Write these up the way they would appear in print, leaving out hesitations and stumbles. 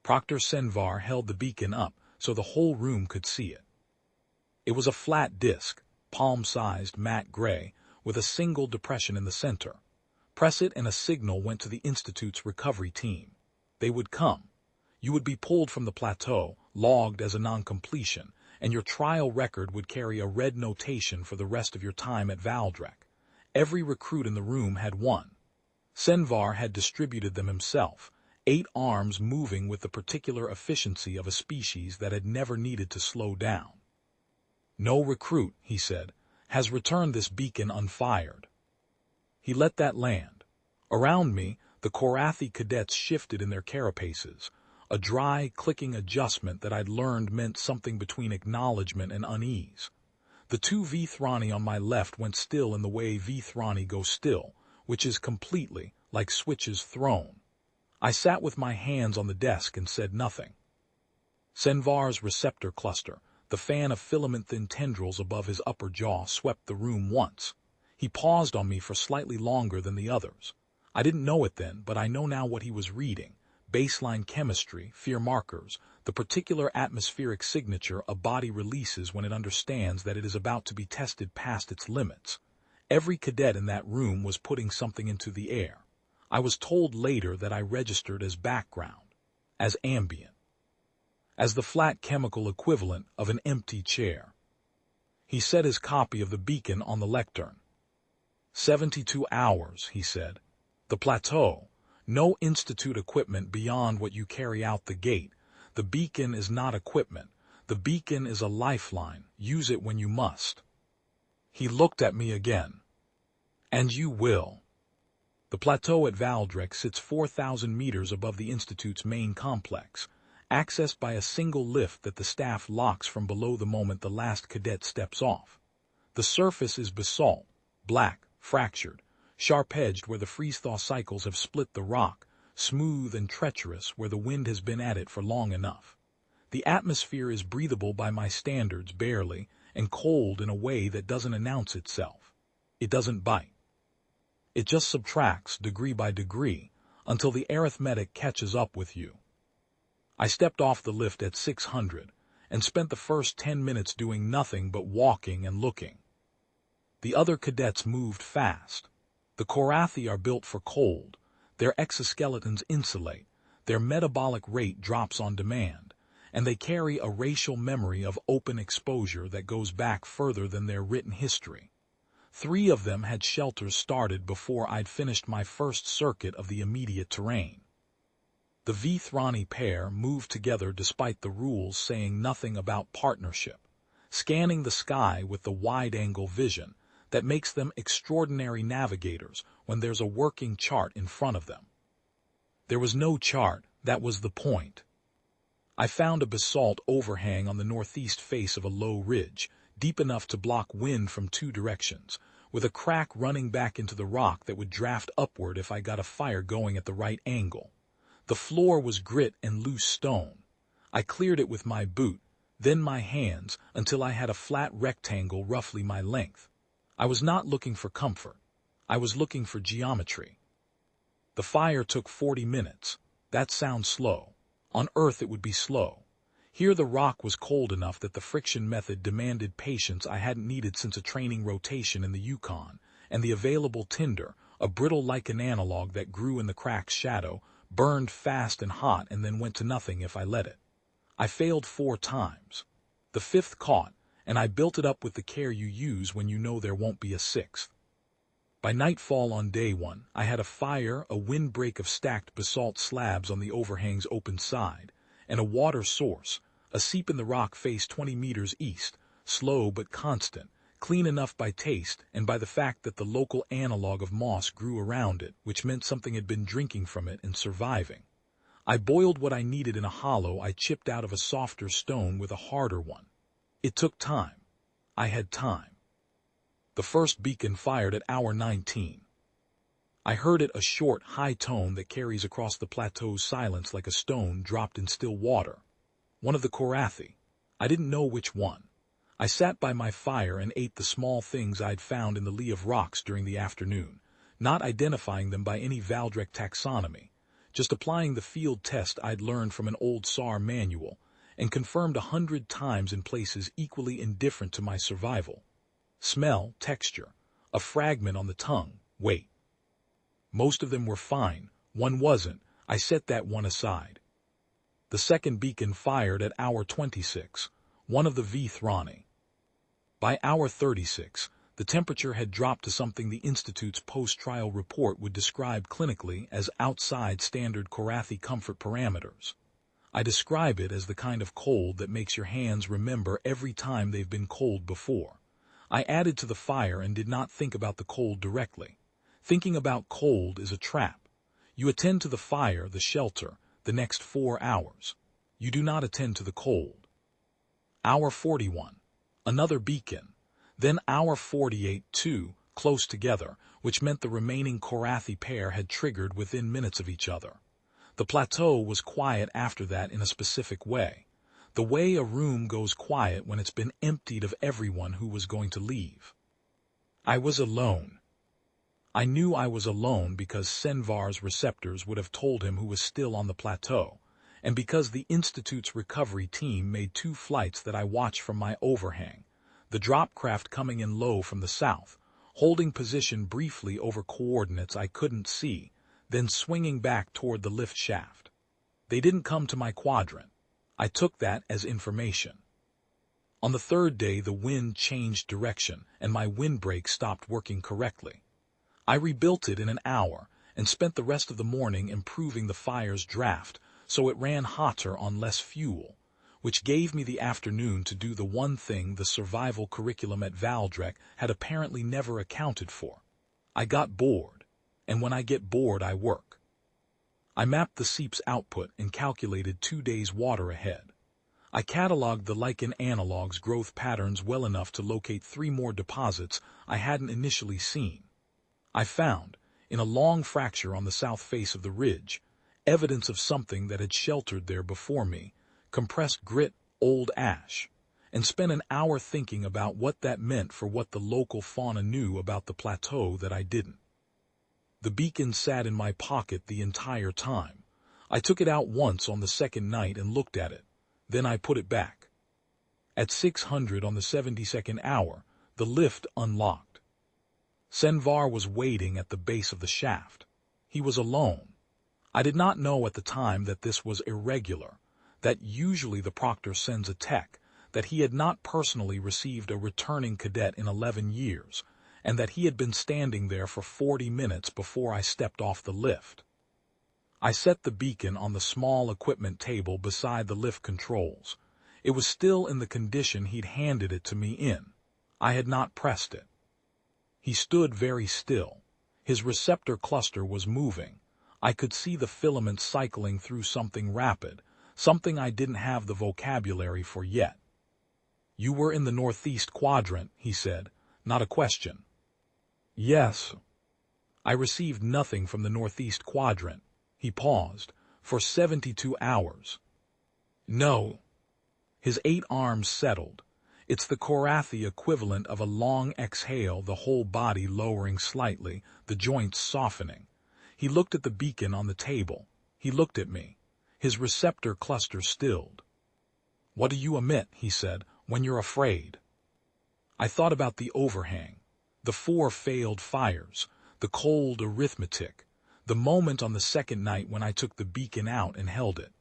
Proctor Senvar held the beacon up so the whole room could see it. It was a flat disc, palm-sized matte gray, with a single depression in the center. Press it and a signal went to the Institute's recovery team. They would come. You would be pulled from the plateau, logged as a non-completion, and your trial record would carry a red notation for the rest of your time at Valdrek. Every recruit in the room had one. Senvar had distributed them himself, 8 arms moving with the particular efficiency of a species that had never needed to slow down. No recruit, he said, has returned this beacon unfired. He let that land. Around me, the Korathi cadets shifted in their carapaces, a dry, clicking adjustment that I'd learned meant something between acknowledgement and unease. The 2 Vithrani on my left went still in the way Vithrani go still, which is completely like switches thrown. I sat with my hands on the desk and said nothing. Senvar's receptor cluster, the fan of filament-thin tendrils above his upper jaw, swept the room once. He paused on me for slightly longer than the others. I didn't know it then, but I know now what he was reading. Baseline chemistry, fear markers, the particular atmospheric signature a body releases when it understands that it is about to be tested past its limits. Every cadet in that room was putting something into the air. I was told later that I registered as background, as ambient, as the flat chemical equivalent of an empty chair. He set his copy of the beacon on the lectern. 72 hours, he said. The plateau. No Institute equipment beyond what you carry out the gate. The beacon is not equipment. The beacon is a lifeline. Use it when you must. He looked at me again. And you will. The plateau at Valdrek sits 4,000 meters above the Institute's main complex, accessed by a single lift that the staff locks from below the moment the last cadet steps off. The surface is basalt, black, fractured, sharp-edged where the freeze-thaw cycles have split the rock, smooth and treacherous where the wind has been at it for long enough. The atmosphere is breathable by my standards barely, and cold in a way that doesn't announce itself. It doesn't bite. It just subtracts degree by degree until the arithmetic catches up with you. I stepped off the lift at 600 and spent the first 10 minutes doing nothing but walking and looking. The other cadets moved fast. The Korathi are built for cold. Their exoskeletons insulate. Their metabolic rate drops on demand, and they carry a racial memory of open exposure that goes back further than their written history. 3 of them had shelters started before I'd finished my first circuit of the immediate terrain. The Vithrani pair moved together despite the rules saying nothing about partnership, scanning the sky with the wide-angle vision that makes them extraordinary navigators when there's a working chart in front of them. There was no chart, that was the point. I found a basalt overhang on the northeast face of a low ridge, deep enough to block wind from 2 directions, with a crack running back into the rock that would draft upward if I got a fire going at the right angle. The floor was grit and loose stone. I cleared it with my boot, then my hands, until I had a flat rectangle roughly my length. I was not looking for comfort. I was looking for geometry. The fire took 40 minutes. That sounds slow. On Earth it would be slow. Here the rock was cold enough that the friction method demanded patience I hadn't needed since a training rotation in the Yukon, and the available tinder, a brittle lichen analog that grew in the crack's shadow, burned fast and hot and then went to nothing if I let it. I failed 4 times. The 5th caught, and I built it up with the care you use when you know there won't be a 6th. By nightfall on day 1, I had a fire, a windbreak of stacked basalt slabs on the overhang's open side, and a water source, a seep in the rock face 20 meters east, slow but constant, clean enough by taste and by the fact that the local analog of moss grew around it, which meant something had been drinking from it and surviving. I boiled what I needed in a hollow I chipped out of a softer stone with a harder one. It took time. I had time. The first beacon fired at hour 19. I heard it, a short, high tone that carries across the plateau's silence like a stone dropped in still water. One of the Korathi. I didn't know which one. I sat by my fire and ate the small things I'd found in the lee of rocks during the afternoon, not identifying them by any Valdrek taxonomy, just applying the field test I'd learned from an old SAR manual, and confirmed 100 times in places equally indifferent to my survival. Smell, texture, a fragment on the tongue, weight. Most of them were fine, one wasn't. I set that one aside. The second beacon fired at hour 26, one of the V-Thrani. By hour 36, the temperature had dropped to something the Institute's post-trial report would describe clinically as outside standard Korathi comfort parameters. I describe it as the kind of cold that makes your hands remember every time they've been cold before. I added to the fire and did not think about the cold directly. Thinking about cold is a trap. You attend to the fire, the shelter, the next 4 hours. You do not attend to the cold. Hour 41. Another beacon. Then hour 48, two, close together, which meant the remaining Korathi pair had triggered within minutes of each other. The plateau was quiet after that in a specific way. The way a room goes quiet when it's been emptied of everyone who was going to leave. I was alone. I knew I was alone because Senvar's receptors would have told him who was still on the plateau, and because the Institute's recovery team made 2 flights that I watched from my overhang, the drop craft coming in low from the south, holding position briefly over coordinates I couldn't see, then swinging back toward the lift shaft. They didn't come to my quadrant. I took that as information. On the 3rd day, the wind changed direction, and my windbreak stopped working correctly. I rebuilt it in an hour and spent the rest of the morning improving the fire's draft so it ran hotter on less fuel, which gave me the afternoon to do the one thing the survival curriculum at Valdrek had apparently never accounted for. I got bored, and when I get bored I work. I mapped the seep's output and calculated 2 days' water ahead. I cataloged the lichen analog's growth patterns well enough to locate 3 more deposits I hadn't initially seen. I found, in a long fracture on the south face of the ridge, evidence of something that had sheltered there before me, compressed grit, old ash, and spent an hour thinking about what that meant for what the local fauna knew about the plateau that I didn't. The beacon sat in my pocket the entire time. I took it out once on the 2nd night and looked at it. Then I put it back. At 600 on the 72nd hour, the lift unlocked. Senvar was waiting at the base of the shaft. He was alone. I did not know at the time that this was irregular, that usually the proctor sends a tech, that he had not personally received a returning cadet in 11 years, and that he had been standing there for 40 minutes before I stepped off the lift. I set the beacon on the small equipment table beside the lift controls. It was still in the condition he'd handed it to me in. I had not pressed it. He stood very still. His receptor cluster was moving. I could see the filaments cycling through something rapid, something I didn't have the vocabulary for yet. "You were in the northeast quadrant," he said, not a question. "Yes." "I received nothing from the northeast quadrant." He paused. "For 72 hours." "No." His 8 arms settled. It's the Korathi equivalent of a long exhale, the whole body lowering slightly, the joints softening. He looked at the beacon on the table. He looked at me. His receptor cluster stilled. "What do you emit," he said, "when you're afraid?" I thought about the overhang, the 4 failed fires, the cold arithmetic, the moment on the 2nd night when I took the beacon out and held it.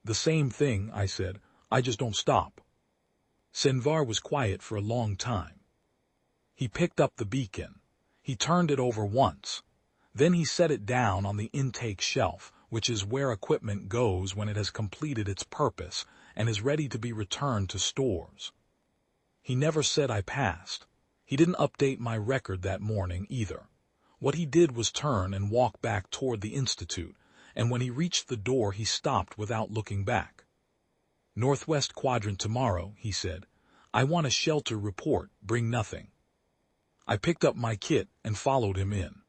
"The same thing," I said. "I just don't stop." Senvar was quiet for a long time. He picked up the beacon. He turned it over once. Then he set it down on the intake shelf, which is where equipment goes when it has completed its purpose and is ready to be returned to stores. He never said I passed. He didn't update my record that morning either. What he did was turn and walk back toward the Institute, and when he reached the door he stopped without looking back. "Northwest quadrant tomorrow," he said. "I want a shelter report, bring nothing." I picked up my kit and followed him in.